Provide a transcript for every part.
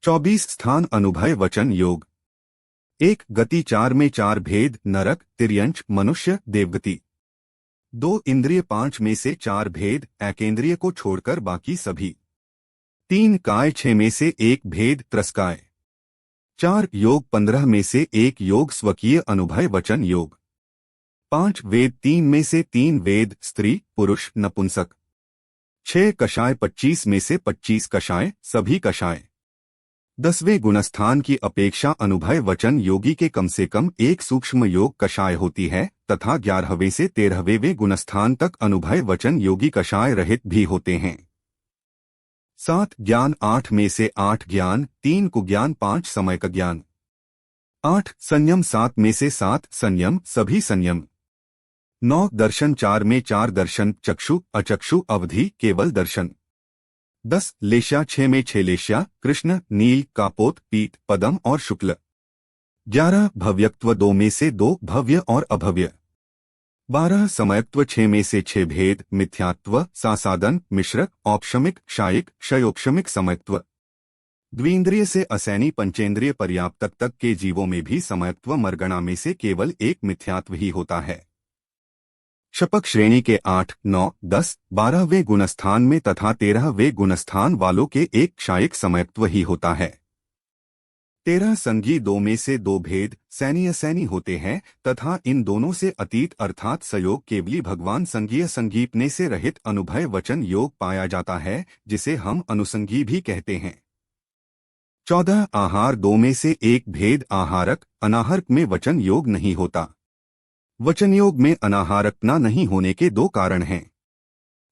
24 स्थान अनुभय वचन योग। 1 गति 4 में 4 भेद नरक तिर्यंच मनुष्य देवगति। 2 इंद्रिय 5 में से 4 भेद एकेंद्रिय को छोड़कर बाकी सभी। 3 काय 6 में से 1 भेद त्रस्काय। 4 योग 15 में से 1 योग स्वकीय अनुभय वचन योग। 5 वेद 3 में से 3 वेद स्त्री पुरुष नपुंसक। 6 कषाय 25 में से 25 कषाय सभी कषाय। 10वें गुणस्थान की अपेक्षा अनुभय वचन योगी के कम से कम एक सूक्ष्म योग कषाय होती है तथा 11वें से 13वें गुणस्थान तक अनुभय वचन योगी कषाय रहित भी होते हैं। 7 ज्ञान 8 में से 8 ज्ञान 3 कुज्ञान 5 समय का ज्ञान। 8 संयम 7 में से 7 संयम सभी संयम। 9 दर्शन 4 में 4 दर्शन चक्षु अचक्षु अवधि केवल दर्शन। 10 लेश्या 6 में 6 लेश्या कृष्ण नील कापोत पीत पदम और शुक्ल। 11 भव्यत्व 2 में से 2 भव्य और अभव्य। 12 समयत्व 6 में से 6 भेद मिथ्यात्व सासादन मिश्र औपशमिक क्षायिक क्षयोपशमिक समयत्व। द्विंद्रिय से असैनी पंचेंद्रिय पर्याप्त तक के जीवों में भी समयत्व मरगणा में से केवल एक मिथ्यात्व ही होता है। शपक श्रेणी के 8, 9, 10, 12वें गुणस्थान में तथा 13वें गुणस्थान वालों के एक क्षायिक समयत्व ही होता है। 13 संगी 2 में से 2 भेद सैनी असैनी होते हैं तथा इन दोनों से अतीत अर्थात सयोग केवली भगवान संगीय संगीपने से रहित अनुभय वचन योग पाया जाता है जिसे हम अनुसंगी भी कहते हैं। 14 आहार 2 में से 1 भेद आहारक अनाहारक में वचन योग नहीं होता। वचन योग में अनाहारकता नहीं होने के 2 कारण हैं।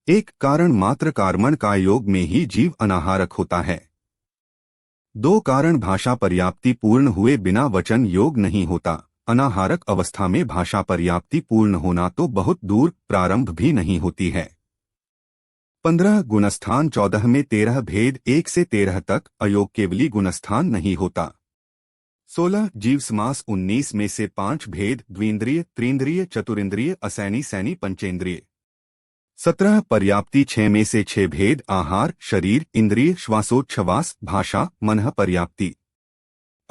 एक कारण मात्र कर्मण का योग में ही जीव अनाहारक होता है। 2 कारण भाषा पर्याप्ति पूर्ण हुए बिना वचन योग नहीं होता। अनाहारक अवस्था में भाषा पर्याप्ति पूर्ण होना तो बहुत दूर प्रारंभ भी नहीं होती है। 15 गुणस्थान 14 में 13 भेद 1 से 13 तक अयोग केवली गुणस्थान नहीं होता। 16 जीव समास 19 में से 5 भेद द्विंद्रिय त्रिंद्रिय चतुरिंद्रिय असैनी सैनी पंचेंद्रिय। 17 पर्याप्ति 6 में से 6 भेद आहार शरीर इंद्रिय श्वासोच्छ्वास भाषा मन पर्याप्ति।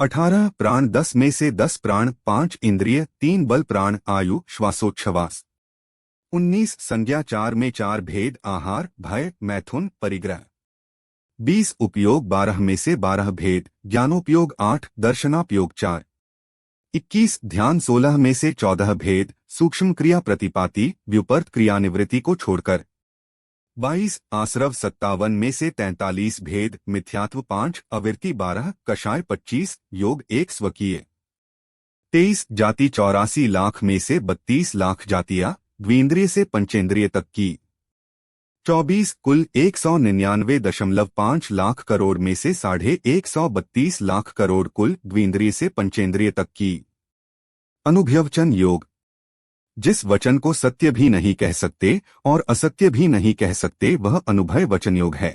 18 प्राण 10 में से 10 प्राण 5 इंद्रिय 3 बल प्राण आयु श्वासोच्छ्वास। 19 संज्ञा 4 में 4 भेद आहार भय मैथुन परिग्रह। 20 उपयोग 12 में से 12 भेद ज्ञानोपयोग 8 दर्शनापयोग 4। 21 ध्यान 16 में से 14 भेद सूक्ष्म क्रिया प्रतिपाती व्युपर्त क्रिया निवृत्ति को छोड़कर। 22 आश्रव 57 में से 43 भेद मिथ्यात्व 5 अविरति 12 कषाय 25 योग 1 स्वकीय। 23 जाति 84 लाख में से 32 लाख जातियां द्विंद्रिय से पंचेंद्रिय तक की। 24 कुल 199.5 लाख करोड़ में से 132 लाख करोड़ कुल द्विंद्रिय से पंचेंद्रिय तक की। अनुभवचन योग जिस वचन को सत्य भी नहीं कह सकते और असत्य भी नहीं कह सकते वह अनुभय वचन योग है।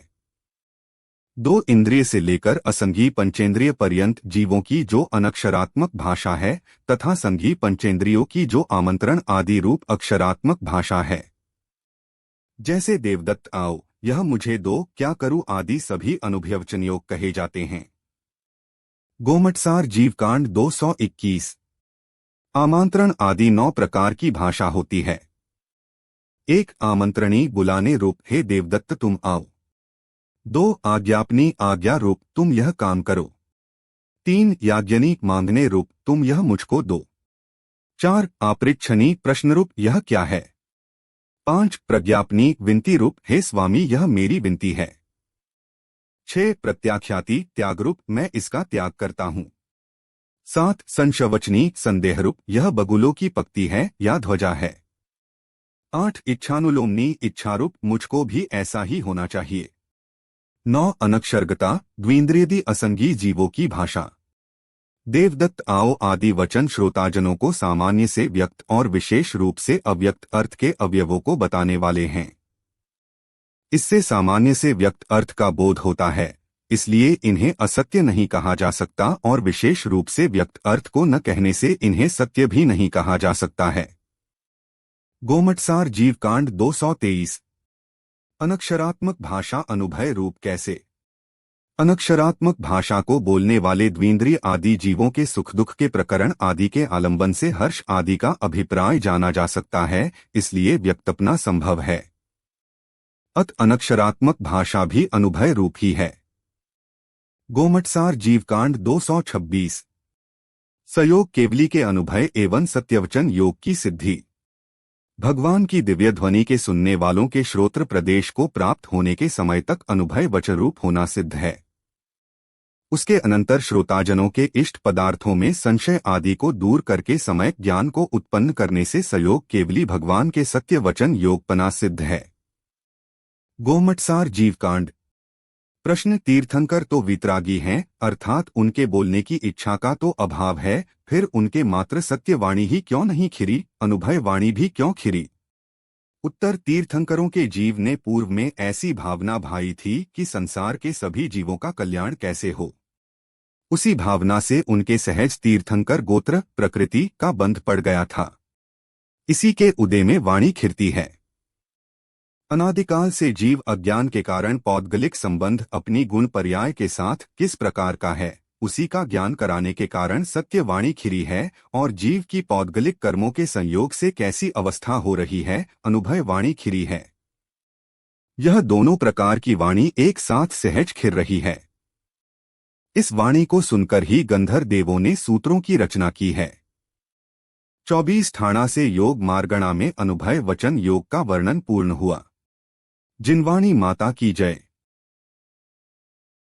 2 इंद्रिय से लेकर असंगी पंचेंद्रिय पर्यंत जीवों की जो अनक्षरात्मक भाषा है तथा संगी पंचेंद्रियों की जो आमंत्रण आदि रूप अक्षरात्मक भाषा है। जैसे देवदत्त आओ यह मुझे दो क्या करूं आदि सभी अनुभवचन योग कहे जाते हैं। गोमटसार जीवकांड 221 आमंत्रण आदि 9 प्रकार की भाषा होती है। 1 आमंत्रणी बुलाने रूप हे देवदत्त तुम आओ। 2 आज्ञापनी आज्ञा रूप तुम यह काम करो। 3 याज्ञनी मांगने रूप तुम यह मुझको दो। 4 आपृच्छनी प्रश्न रूप यह क्या है। 5 प्रज्ञापनी विनती रूप हे स्वामी यह मेरी विनती है। 6 प्रत्याख्याति त्याग रूप मैं इसका त्याग करता हूँ। 7 संशवचनी संदेह रूप यह बगुलों की पक्ति है या ध्वजा है। 8 इच्छानुलोमनी इच्छा रूप मुझको भी ऐसा ही होना चाहिए। 9 अनक्षरगता द्विंद्रियदि असंगी जीवों की भाषा। देवदत्त आओ आदि वचन श्रोताजनों को सामान्य से व्यक्त और विशेष रूप से अव्यक्त अर्थ के अवयवों को बताने वाले हैं। इससे सामान्य से व्यक्त अर्थ का बोध होता है, इसलिए इन्हें असत्य नहीं कहा जा सकता और विशेष रूप से व्यक्त अर्थ को न कहने से इन्हें सत्य भी नहीं कहा जा सकता है। गोमटसार जीवकांड 223 अनक्षरात्मक भाषा अनुभय रूप कैसे। अनक्षरात्मक भाषा को बोलने वाले द्विंद्रिय आदि जीवों के सुख दुख के प्रकरण आदि के आलंबन से हर्ष आदि का अभिप्राय जाना जा सकता है, इसलिए व्यक्तपना संभव है। अत अनक्षरात्मक भाषा भी अनुभय रूप ही है। गोमटसार जीवकांड 226। सयोग केवली के अनुभय एवं सत्यवचन योग की सिद्धि। भगवान की दिव्य ध्वनि के सुनने वालों के श्रोत्र प्रदेश को प्राप्त होने के समय तक अनुभय वचन रूप होना सिद्ध है। उसके अनंतर श्रोताजनों के इष्ट पदार्थों में संशय आदि को दूर करके समय ज्ञान को उत्पन्न करने से सयोग केवली भगवान के सत्य वचन योगपना सिद्ध है। गोमटसार जीवकांड। प्रश्न: तीर्थंकर तो वितरागी हैं, अर्थात उनके बोलने की इच्छा का तो अभाव है, फिर उनके मात्र सत्यवाणी ही क्यों नहीं खिरी, अनुभय वाणी भी क्यों खिरी? उत्तर: तीर्थंकरों के जीव ने पूर्व में ऐसी भावना भाई थी कि संसार के सभी जीवों का कल्याण कैसे हो। उसी भावना से उनके सहज तीर्थंकर गोत्र प्रकृति का बंध पड़ गया था। इसी के उदय में वाणी खिरती है। अनादिकाल से जीव अज्ञान के कारण पौद्गलिक संबंध अपनी गुण पर्याय के साथ किस प्रकार का है, उसी का ज्ञान कराने के कारण सत्यवाणी खिरी है, और जीव की पौद्गलिक कर्मों के संयोग से कैसी अवस्था हो रही है, अनुभय वाणी खिरी है। यह दोनों प्रकार की वाणी एक साथ सहज खिर रही है। इस वाणी को सुनकर ही गंधर्व देवों ने सूत्रों की रचना की है। 24 ठाणा से योग मार्गणा में अनुभय वचन योग का वर्णन पूर्ण हुआ। जिनवाणी माता की जय।